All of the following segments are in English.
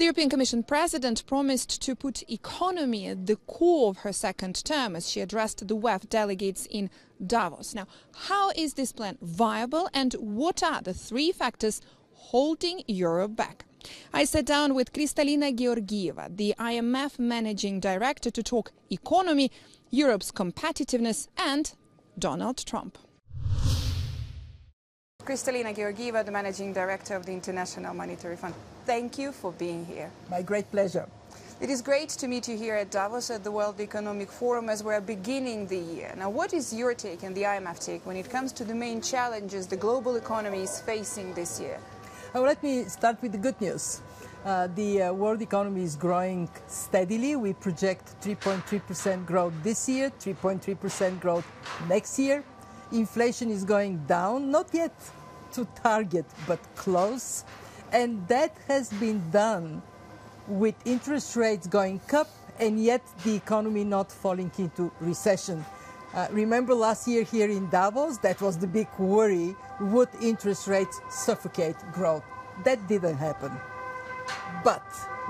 The European Commission President promised to put economy at the core of her second term as she addressed the WEF delegates in Davos. Now, how is this plan viable and what are the three factors holding Europe back? I sat down with Kristalina Georgieva, the IMF Managing Director, to talk economy, Europe's competitiveness and Donald Trump. Kristalina Georgieva, the Managing Director of the International Monetary Fund. Thank you for being here. My great pleasure. It is great to meet you here at Davos at the World Economic Forum as we're beginning the year. Now, what is your take and the IMF take when it comes to the main challenges the global economy is facing this year? Let me start with the good news. The world economy is growing steadily. We project 3.3% growth this year, 3.3% growth next year. Inflation is going down, not yet to target, but close. And that has been done with interest rates going up and yet the economy not falling into recession. Remember last year here in Davos, that was the big worry, would interest rates suffocate growth? That didn't happen. But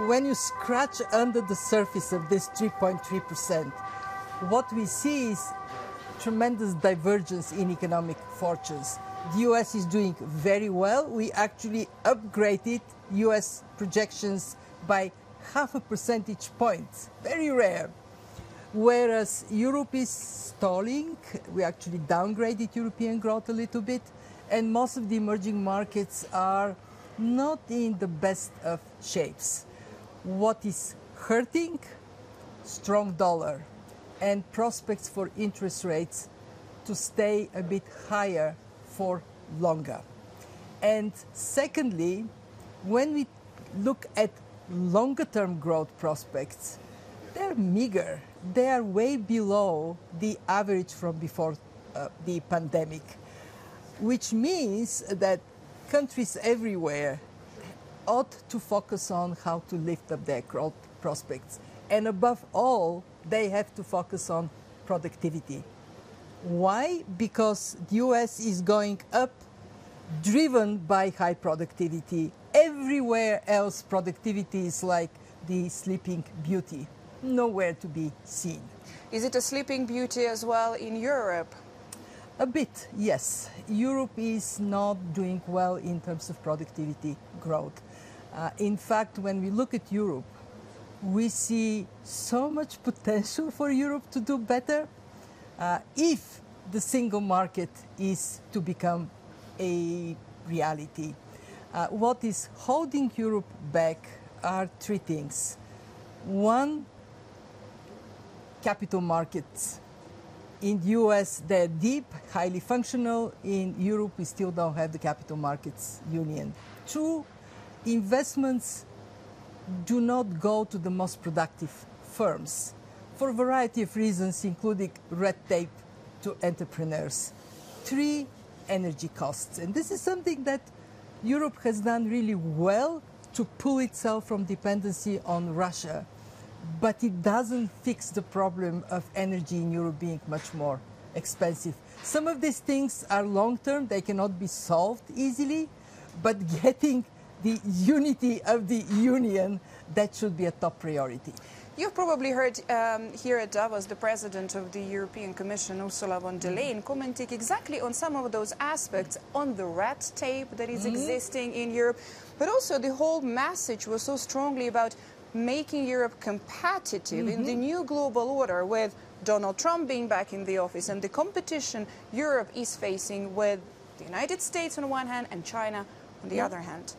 when you scratch under the surface of this 3.3%, what we see is tremendous divergence in economic fortunes. The US is doing very well. We actually upgraded US projections by 0.5 percentage point, very rare. Whereas Europe is stalling, we actually downgraded European growth a little bit, and most of the emerging markets are not in the best of shapes. What is hurting? Strong dollar and prospects for interest rates to stay a bit higher for longer. And secondly, when we look at longer-term growth prospects, they're meager. They are way below the average from before the pandemic, which means that countries everywhere ought to focus on how to lift up their growth prospects. And above all, they have to focus on productivity. Why? Because the US is going up, driven by high productivity. Everywhere else, productivity is like the sleeping beauty, nowhere to be seen. Is it a sleeping beauty as well in Europe? A bit, yes. Europe is not doing well in terms of productivity growth. In fact, when we look at Europe, we see so much potential for Europe to do better if the single market is to become a reality. What is holding Europe back are three things. One, capital markets. In the US, they're deep, highly functional. In Europe, we still don't have the capital markets union. Two, investments do not go to the most productive firms for a variety of reasons, including red tape to entrepreneurs. Three, energy costs. And this is something that Europe has done really well to pull itself from dependency on Russia. But it doesn't fix the problem of energy in Europe being much more expensive. Some of these things are long-term, they cannot be solved easily, but getting the unity of the Union, that should be a top priority. You've probably heard here at Davos the President of the European Commission, Ursula von der Leyen, commenting exactly on some of those aspects, on the red tape that is existing in Europe, but also the whole message was so strongly about making Europe competitive in the new global order, with Donald Trump being back in the office and the competition Europe is facing with the United States on one hand and China on the other hand.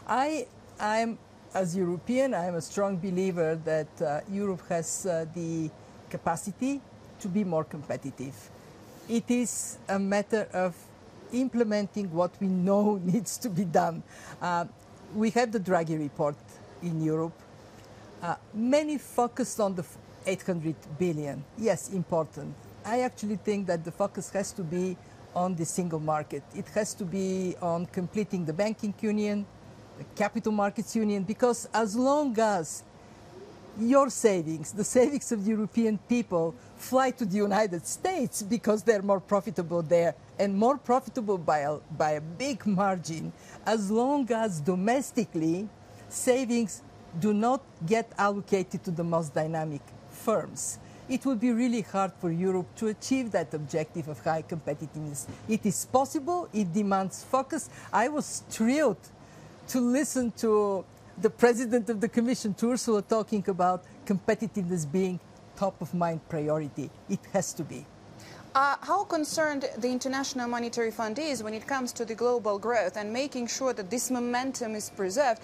I'm, as European, I'm a strong believer that Europe has the capacity to be more competitive. It is a matter of implementing what we know needs to be done. We have the Draghi report in Europe. Many focused on the 800 billion. Yes, important. I actually think that the focus has to be on the single market. It has to be on completing the banking union, the capital markets union, because as long as your savings, the savings of the European people, fly to the United States because they're more profitable there and more profitable by a big margin, as long as domestically savings do not get allocated to the most dynamic firms, it would be really hard for Europe to achieve that objective of high competitiveness. It is possible, it demands focus. I was thrilled to listen to the President of the Commission, to Ursula, talking about competitiveness being top of mind priority. It has to be. How concerned the International Monetary Fund is when it comes to the global growth and making sure that this momentum is preserved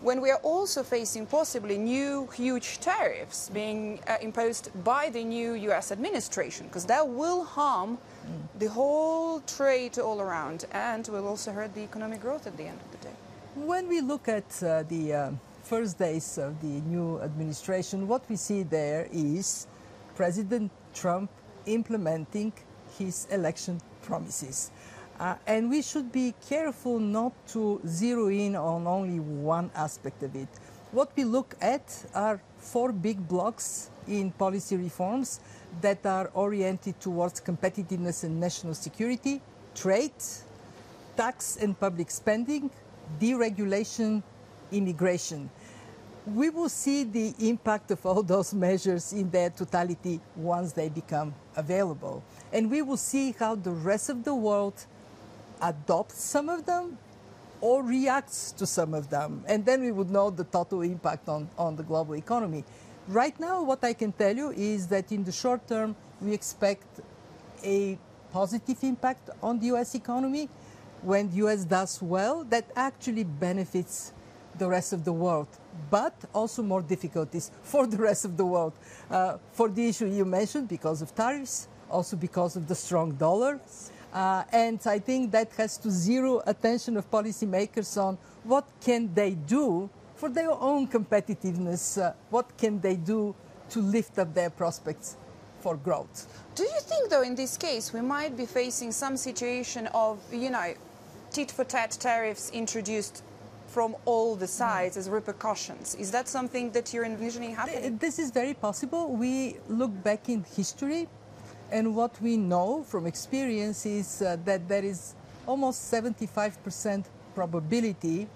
when we are also facing possibly new huge tariffs being imposed by the new US administration, because that will harm the whole trade all around and will also hurt the economic growth at the end of the day? When we look at the first days of the new administration, what we see there is President Trump implementing his election promises. And we should be careful not to zero in on only one aspect of it. What we look at are 4 big blocks in policy reforms that are oriented towards competitiveness and national security, trade, tax and public spending, deregulation, immigration. We will see the impact of all those measures in their totality once they become available. And we will see how the rest of the world adopts some of them or reacts to some of them. And then we would know the total impact on the global economy. Right now, what I can tell you is that in the short term, we expect a positive impact on the US economy. When the US does well, that actually benefits the rest of the world, but also more difficulties for the rest of the world. For the issue you mentioned, because of tariffs, also because of the strong dollar. And I think that has to zero attention of policymakers on what can they do for their own competitiveness, what can they do to lift up their prospects for growth. Do you think, though, in this case, we might be facing some situation of, tit-for-tat tariffs introduced from all the sides as repercussions? Is that something that you're envisioning happening? This is very possible. We look back in history, and what we know from experience is that there is almost 75% probability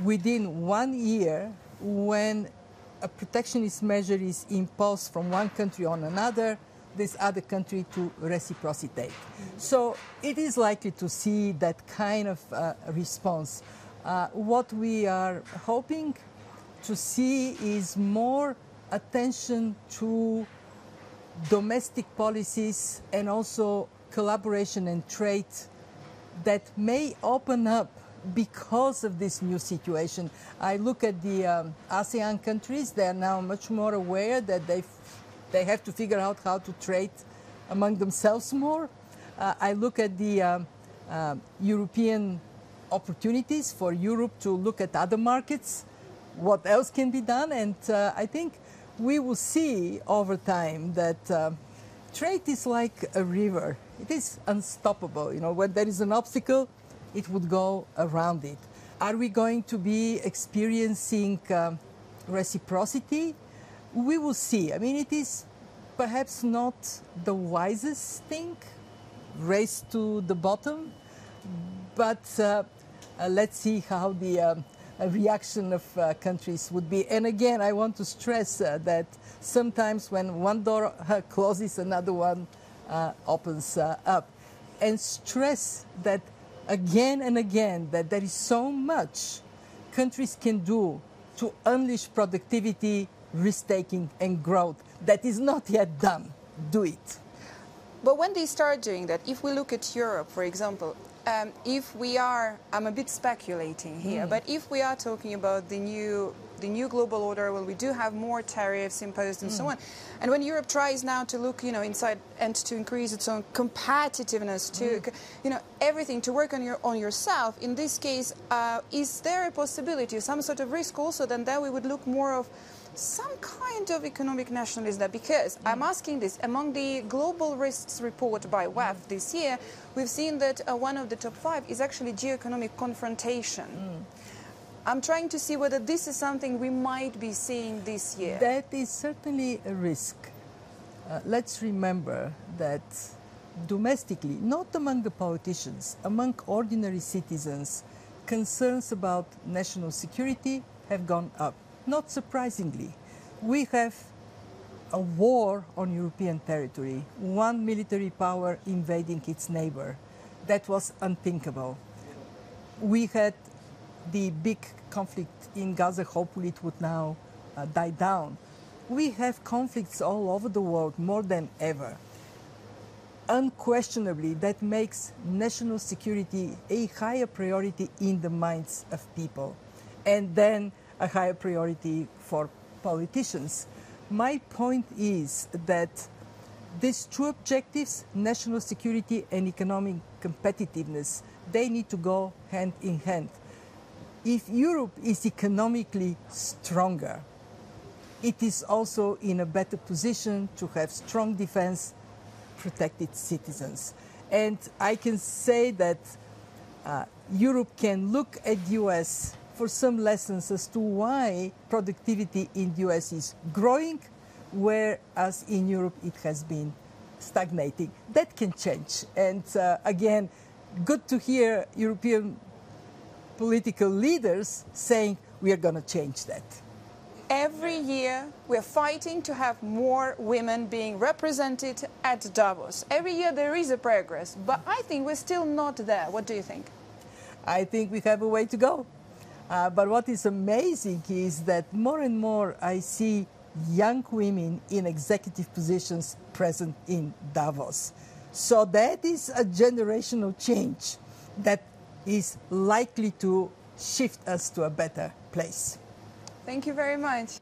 within 1 year when a protectionist measure is imposed from one country on another, this other country to reciprocate. So it is likely to see that kind of response. What we are hoping to see is more attention to domestic policies and also collaboration and trade that may open up because of this new situation. I look at the ASEAN countries. They are now much more aware that they have to figure out how to trade among themselves more. I look at the European opportunities for Europe to look at other markets, what else can be done, and I think we will see over time that trade is like a river. It is unstoppable. When there is an obstacle, it would go around it. Are we going to be experiencing reciprocity? We will see. I mean, it is perhaps not the wisest thing, race to the bottom, but let's see how the reaction of countries would be. And again, I want to stress that sometimes when one door closes, another one opens up. And stress that again and again, that there is so much countries can do to unleash productivity, risk-taking and growth that is not yet done. Do it. But when they start doing that, if we look at Europe, for example, if we are, I'm a bit speculating here, but if we are talking about the new global order, well, we do have more tariffs imposed and so on. And when Europe tries now to look, inside and to increase its own competitiveness, to, everything to work on yourself, in this case, is there a possibility, some sort of risk also, then that we would look more of some kind of economic nationalism? Because I'm asking this, among the global risks report by WEF this year, we've seen that one of the top 5 is actually geoeconomic confrontation. I'm trying to see whether this is something we might be seeing this year. That is certainly a risk. Let's remember that domestically, not among the politicians, among ordinary citizens, concerns about national security have gone up. Not surprisingly, we have a war on European territory, one military power invading its neighbor. That was unthinkable. We had the big conflict in Gaza. Hopefully it would now die down. We have conflicts all over the world more than ever. Unquestionably, that makes national security a higher priority in the minds of people, and then a higher priority for politicians. My point is that these two objectives, national security and economic competitiveness, they need to go hand in hand. If Europe is economically stronger, it is also in a better position to have strong defense, protect its citizens. And I can say that Europe can look at the US for some lessons as to why productivity in the US is growing, whereas in Europe it has been stagnating. That can change. And again, good to hear European political leaders saying we are going to change that. Every year, we're fighting to have more women being represented at Davos. Every year there is a progress, but I think we're still not there. What do you think? I think we have a way to go. But what is amazing is that more and more I see young women in executive positions present in Davos. So that is a generational change that is likely to shift us to a better place. Thank you very much.